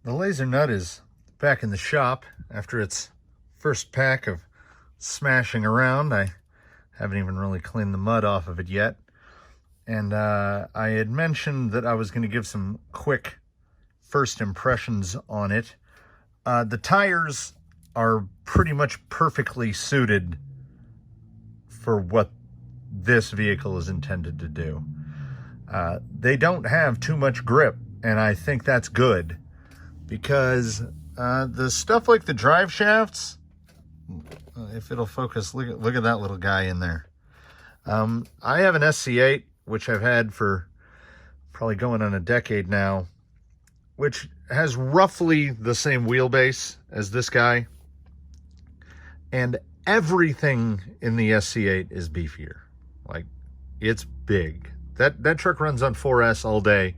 The Lasernut is back in the shop after its first pack of smashing around. I haven't even really cleaned the mud off of it yet. And I had mentioned that I was going to give some quick first impressions on it. The tires are pretty much perfectly suited for what this vehicle is intended to do. They don't have too much grip, and I think that's good. Because the stuff like the drive shafts, if it'll focus, look at that little guy in there. I have an SC8, which I've had for probably going on a decade now, which has roughly the same wheelbase as this guy. And everything in the SC8 is beefier. Like, it's big. That truck runs on 4S all day.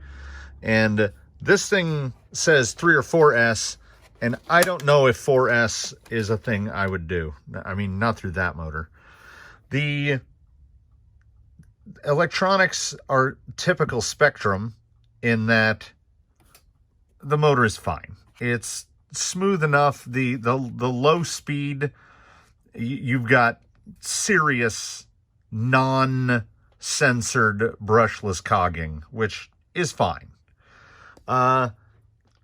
And this thing says 3 or 4S, and I don't know if 4S is a thing I would do. I mean, not through that motor. The electronics are typical Spectrum in that the motor is fine. It's smooth enough. The low speed, you've got serious non-censored brushless cogging, which is fine.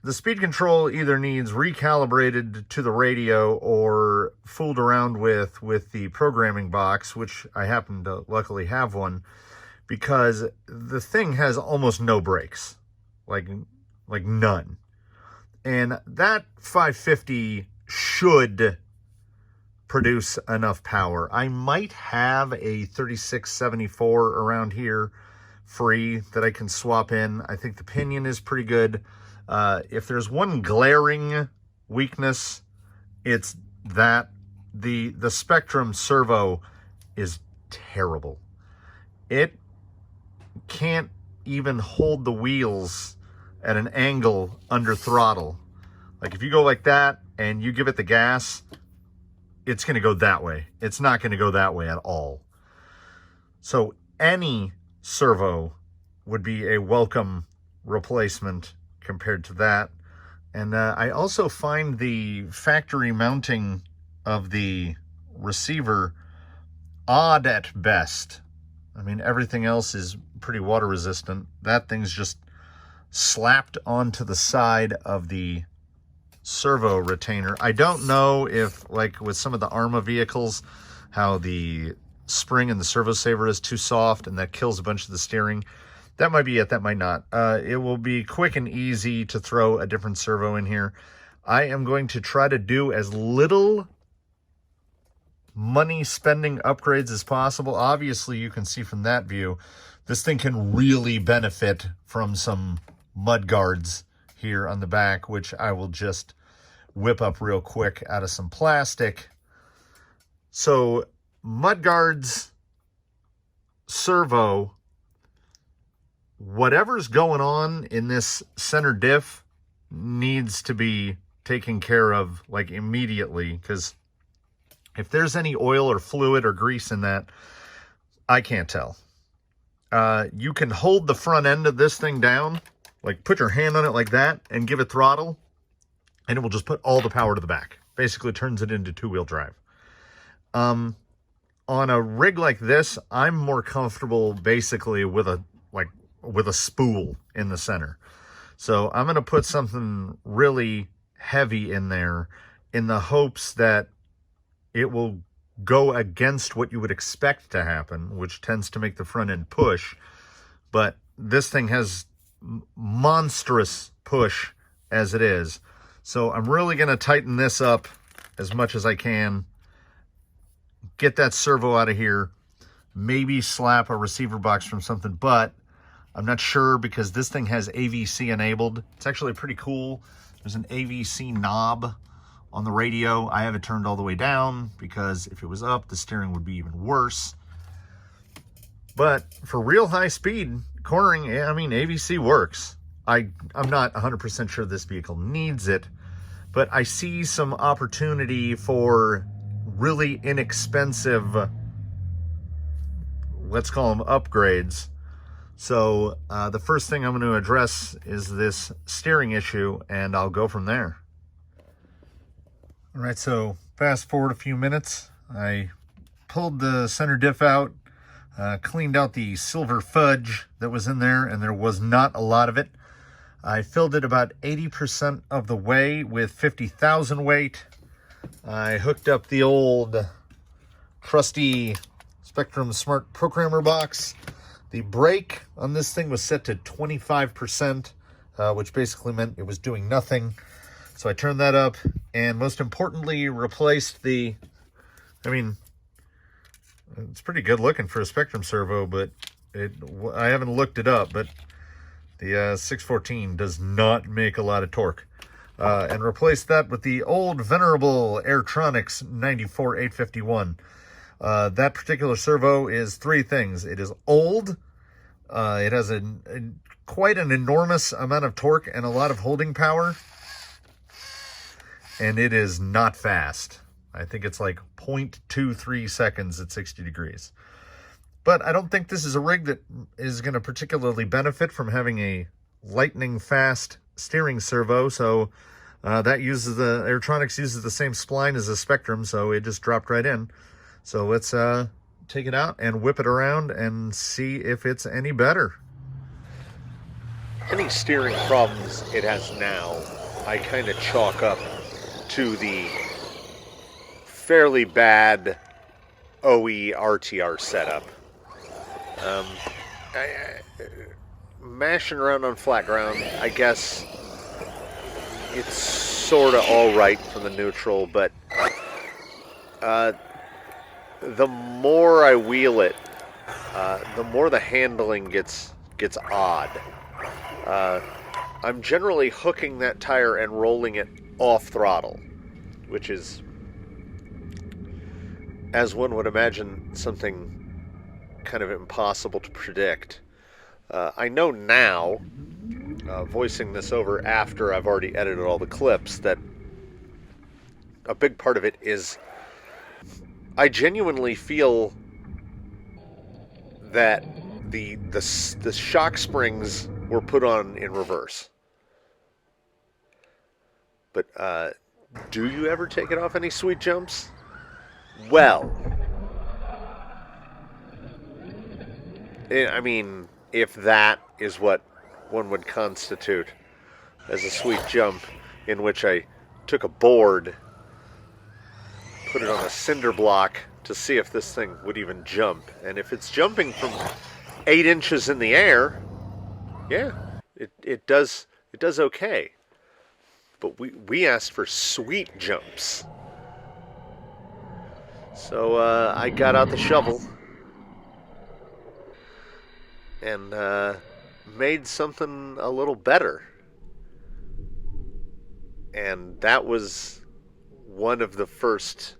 The speed control either needs recalibrated to the radio or fooled around with the programming box, which I happen to luckily have one, because the thing has almost no brakes, like none. And that 550 should produce enough power. I might have a 3674 around here free that I can swap in. I think the pinion is pretty good. If there's one glaring weakness, it's that the Spectrum servo is terrible. It can't even hold the wheels at an angle under throttle. Like if you go like that and you give it the gas, it's going to go that way. It's not going to go that way at all. So any servo would be a welcome replacement compared to that. And I also find the factory mounting of the receiver odd at best. I mean, everything else is pretty water resistant. That thing's just slapped onto the side of the servo retainer. I don't know if, like with some of the ARMA vehicles, how the spring in the servo saver is too soft and that kills a bunch of the steering. That might be it, that might not. It will be quick and easy to throw a different servo in here. I am going to try to do as little money spending upgrades as possible. Obviously, you can see from that view, this thing can really benefit from some mud guards here on the back, which I will just whip up real quick out of some plastic. So, mud guards, servo, whatever's going on in this center diff needs to be taken care of like immediately, because if there's any oil or fluid or grease in that, I can't tell. You can hold the front end of this thing down, like put your hand on it like that and give it throttle, and it will just put all the power to the back. Basically turns it into two-wheel drive. On a rig like this, I'm more comfortable basically with a spool in the center. So I'm going to put something really heavy in there in the hopes that it will go against what you would expect to happen, which tends to make the front end push. But this thing has monstrous push as it is. So I'm really going to tighten this up as much as I can. Get that servo out of here. Maybe slap a receiver box from something, but I'm not sure because this thing has AVC enabled. It's actually pretty cool. There's an AVC knob on the radio. I have it turned all the way down because if it was up, the steering would be even worse. But for real high speed cornering, I mean, AVC works. I'm not 100% sure this vehicle needs it, but I see some opportunity for really inexpensive, let's call them upgrades. So the first thing I'm going to address is this steering issue, and I'll go from there. All right, so fast forward a few minutes. I pulled the center diff out, cleaned out the silver fudge that was in there, and there was not a lot of it. I filled it about 80% of the way with 50,000 weight. I hooked up the old trusty Spectrum Smart Programmer box. The brake on this thing was set to 25%, which basically meant it was doing nothing. So I turned that up, and most importantly, replaced the, I mean, it's pretty good looking for a Spectrum servo, but I haven't looked it up, but the 614 does not make a lot of torque. And replaced that with the old venerable Airtronics 94851. That particular servo is three things. It is old. It has quite an enormous amount of torque and a lot of holding power. And it is not fast. I think it's like 0.23 seconds at 60 degrees. But I don't think this is a rig that is going to particularly benefit from having a lightning fast steering servo. So that uses the Airtronics uses the same spline as the Spectrum, so it just dropped right in. So let's take it out and whip it around and see if it's any better. Any steering problems it has now, I kind of chalk up to the fairly bad OE RTR setup. Mashing around on flat ground, I guess it's sort of all right from the neutral, but the more I wheel it, the more the handling gets odd. I'm generally hooking that tire and rolling it off throttle, which is, as one would imagine, something kind of impossible to predict. I know now, voicing this over after I've already edited all the clips, that a big part of it is I genuinely feel that the shock springs were put on in reverse. But do you ever take it off any sweet jumps? Well, I mean, if that is what one would constitute as a sweet jump, in which I took a board, put it on a cinder block to see if this thing would even jump. And if it's jumping from 8 inches in the air, yeah, it does okay. But we asked for sweet jumps. So I got out the shovel and made something a little better. And that was one of the first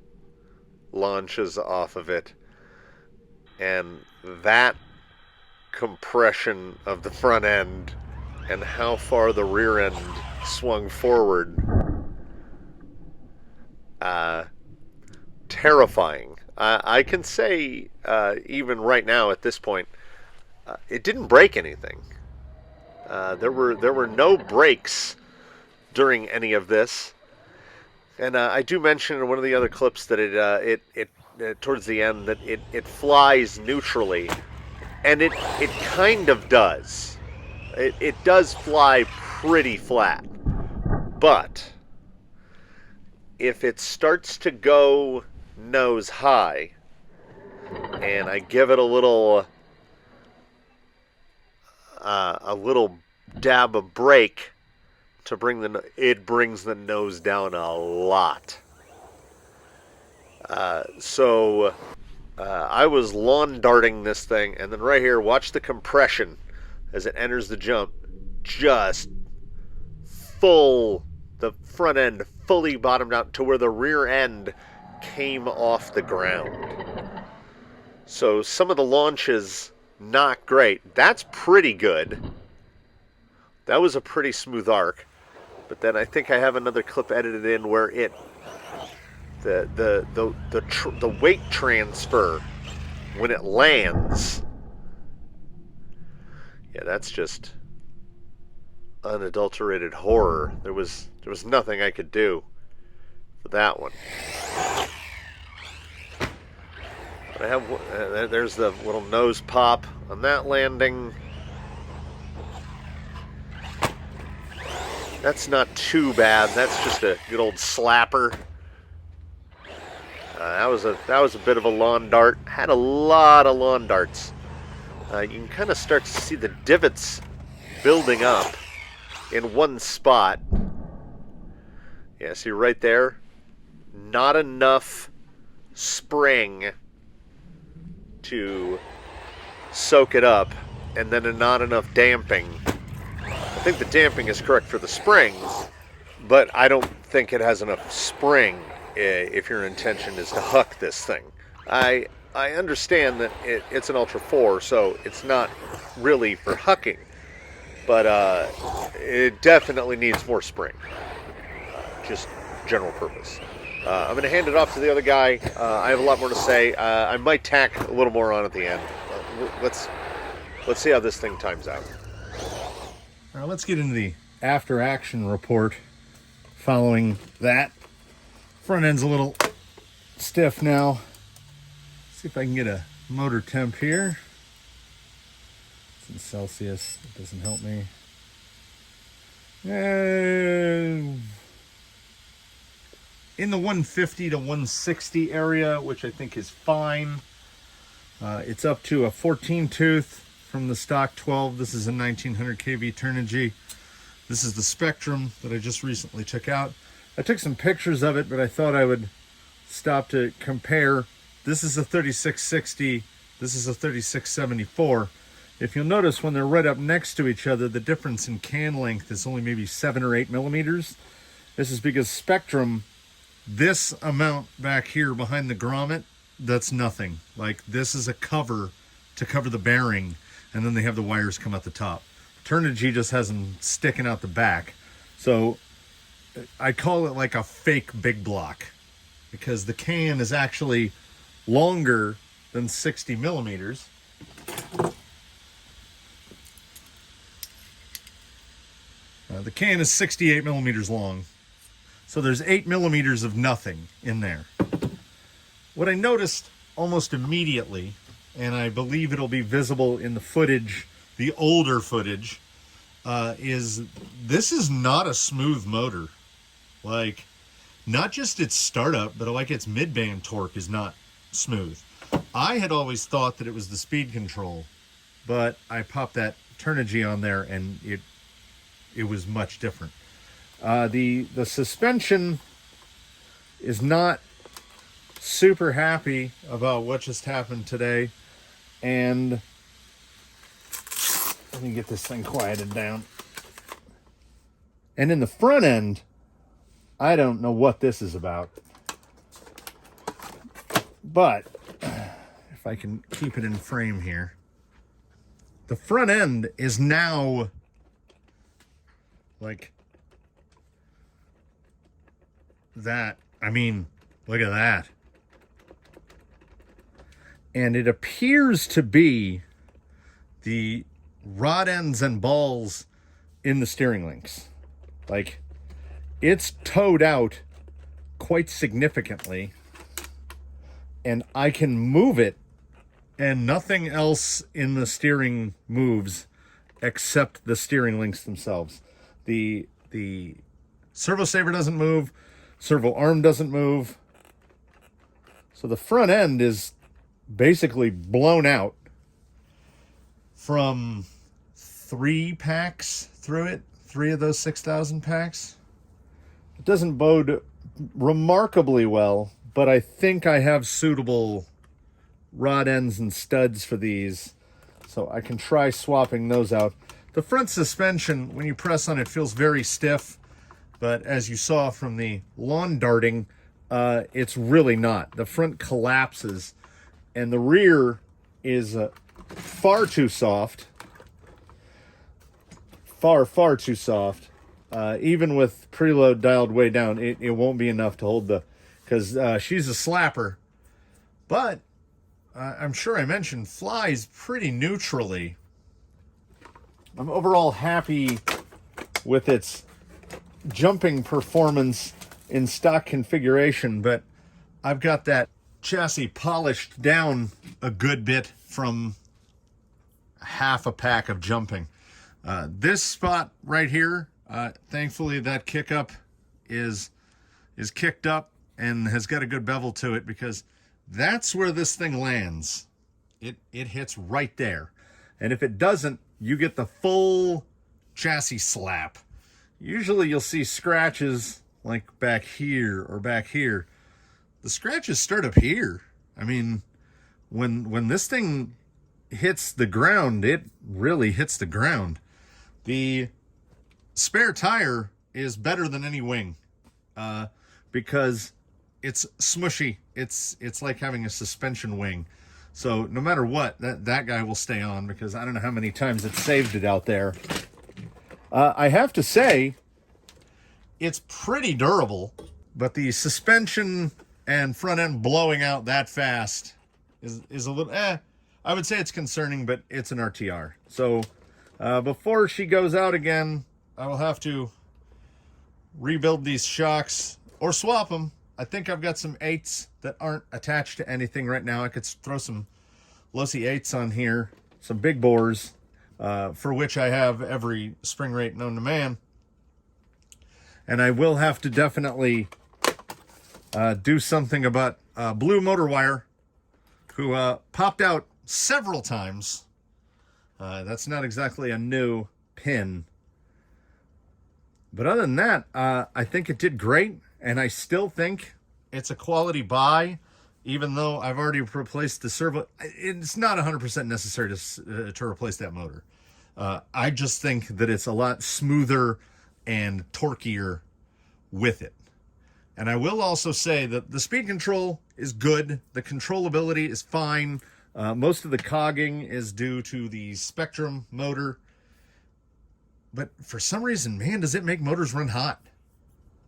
launches off of it. And that compression of the front end and how far the rear end swung forward, terrifying. I can say, even right now at this point, it didn't break anything. There were no breaks during any of this, and I do mention in one of the other clips that it towards the end that it flies neutrally, and it kind of does. It does fly pretty flat, but if it starts to go nose high, and I give it a little dab of brake to it brings the nose down a lot. So I was lawn darting this thing, and then right here, watch the compression as it enters the jump. Just the front end fully bottomed out to where the rear end came off the ground. So some of the launches, not great. That's pretty good. That was a pretty smooth arc. But then I think I have another clip edited in where the weight transfer when it lands Yeah, that's just unadulterated horror. There was nothing I could do for that one. But I have there's the little nose pop on that landing. That's not too bad. That's just a good old slapper. That was a bit of a lawn dart. Had a lot of lawn darts. You can kind of start to see the divots building up in one spot. Yeah, see right there? Not enough spring to soak it up, and then not enough damping. I think the damping is correct for the springs, but I don't think it has enough spring if your intention is to huck this thing. I understand that it's an Ultra 4, so it's not really for hucking, but it definitely needs more spring. Just general purpose. I'm going to hand it off to the other guy. I have a lot more to say. I might tack a little more on at the end. Let's see how this thing times out. All right, let's get into the after action report following that. Front end's a little stiff now. See if I can get a motor temp here. It's in Celsius. It doesn't help me. In the 150 to 160 area, which I think is fine. It's up to a 14 tooth from the stock 12. This is a 1900 kV Turnigy. This is the Spectrum that I just recently took out. I took some pictures of it, but I thought I would stop to compare. This is a 3660. This is a 3674. If you'll notice, when they're right up next to each other, the difference in can length is only maybe 7 or 8 millimeters. This is because Spectrum, this amount back here behind the grommet, that's nothing. Like, this is a cover to cover the bearing, and then they have the wires come out the top. Turnigy just has them sticking out the back. So I call it like a fake big block, because the can is actually longer than 60 millimeters. The can is 68 millimeters long. So there's 8 millimeters of nothing in there. What I noticed almost immediately, and I believe it'll be visible in the footage, the older footage, is this is not a smooth motor. Like, not just its startup, but like its mid-band torque is not smooth. I had always thought that it was the speed control, but I popped that Turnigy on there and it was much different. The suspension is not super happy about what just happened today, and let me get this thing quieted down. And in the front end, I don't know what this is about, but if I can keep it in frame here, the front end is now like that. I mean, look at that. And it appears to be the rod ends and balls in the steering links. Like, it's towed out quite significantly, and I can move it, and nothing else in the steering moves except the steering links themselves. The servo saver doesn't move, servo arm doesn't move. So the front end is basically blown out from 3 packs through it, 3 of those 6,000 packs. It doesn't bode remarkably well, but I think I have suitable rod ends and studs for these, so I can try swapping those out. The front suspension, when you press on it, feels very stiff, but as you saw from the lawn darting, it's really not. The front collapses, and the rear is far too soft. Far too soft. Even with preload dialed way down, it won't be enough to hold the, because she's a slapper. But I'm sure I mentioned flies pretty neutrally. I'm overall happy with its jumping performance in stock configuration, but I've got that chassis polished down a good bit from half a pack of jumping. This spot right here, thankfully that kick up is kicked up and has got a good bevel to it, because that's where this thing lands. It hits right there. And if it doesn't, you get the full chassis slap. Usually you'll see scratches like back here or back here. The scratches start up here. I mean, when this thing hits the ground, it really hits the ground. The spare tire is better than any wing, because it's smushy. It's like having a suspension wing. So no matter what, that guy will stay on, because I don't know how many times it's saved it out there. I have to say, it's pretty durable, but the suspension and front end blowing out that fast is a little, I would say it's concerning, but it's an RTR. So before she goes out again, I will have to rebuild these shocks or swap them. I think I've got some 8s that aren't attached to anything right now. I could throw some Losi 8s on here, some big bores, for which I have every spring rate known to man. And I will have to definitely do something about Blue Motor Wire, who popped out several times. That's not exactly a new pin. But other than that, I think it did great. And I still think it's a quality buy, even though I've already replaced the servo. It's not 100% necessary to replace that motor. I just think that it's a lot smoother and torquier with it. And I will also say that the speed control is good. The controllability is fine. Most of the cogging is due to the Spectrum motor. But for some reason, man, does it make motors run hot.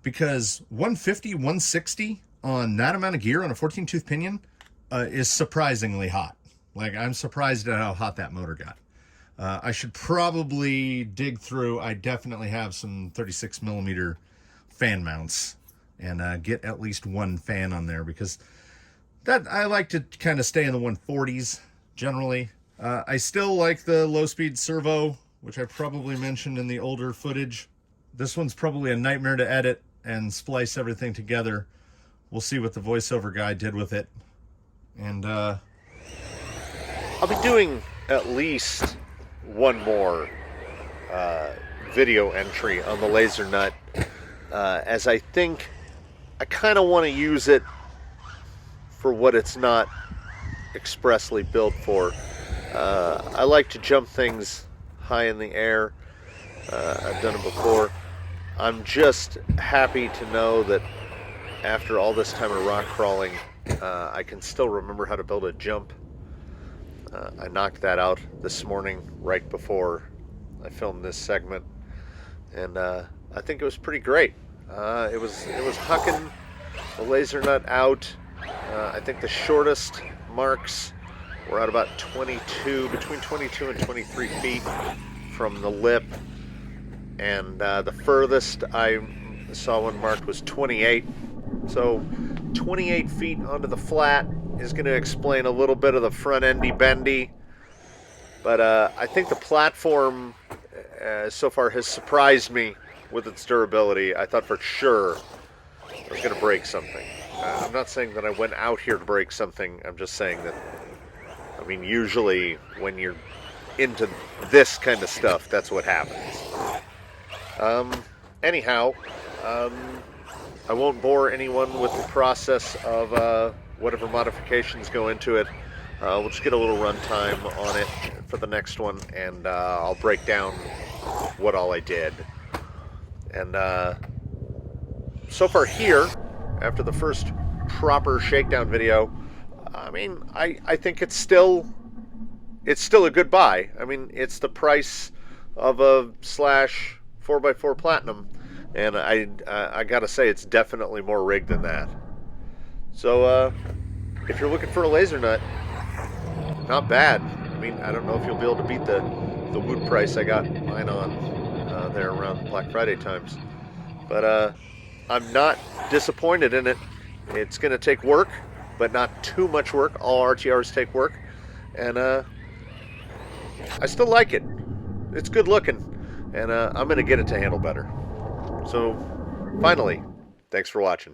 Because 150, 160 on that amount of gear on a 14-tooth pinion is surprisingly hot. Like, I'm surprised at how hot that motor got. I should probably dig through. I definitely have some 36 millimeter fan mounts and get at least one fan on there, because that I like to kind of stay in the 140s generally. I still like the low-speed servo, which I probably mentioned in the older footage. This one's probably a nightmare to edit and splice everything together. We'll see what the voiceover guy did with it. And I'll be doing at least one more video entry on the Lasernut, as I think I kind of want to use it for what it's not expressly built for. I like to jump things high in the air. I've done it before. I'm just happy to know that after all this time of rock crawling, I can still remember how to build a jump. I knocked that out this morning right before I filmed this segment, and I think it was pretty great. It was hucking the Lasernut out. I think the shortest marks were at about 22, between 22 and 23 feet from the lip. And the furthest I saw one marked was 28. So 28 feet onto the flat is going to explain a little bit of the front endy bendy. But I think the platform so far has surprised me with its durability. I thought for sure I was going to break something. I'm not saying that I went out here to break something. I'm just saying that, I mean, usually when you're into this kind of stuff, that's what happens. Anyhow, I won't bore anyone with the process of whatever modifications go into it. We'll just get a little runtime on it for the next one, and I'll break down what all I did. And so far here, after the first proper shakedown video, I mean, I think it's still a good buy. I mean, it's the price of a Slash 4x4 Platinum, and I gotta say, it's definitely more rigged than that. So if you're looking for a Lasernut, not bad. I mean, I don't know if you'll be able to beat the the wood price I got mine on there around Black Friday times. But I'm not disappointed in it. It's going to take work, but not too much work. All RTRs take work. And I still like it. It's good looking. And I'm going to get it to handle better. So, finally, thanks for watching.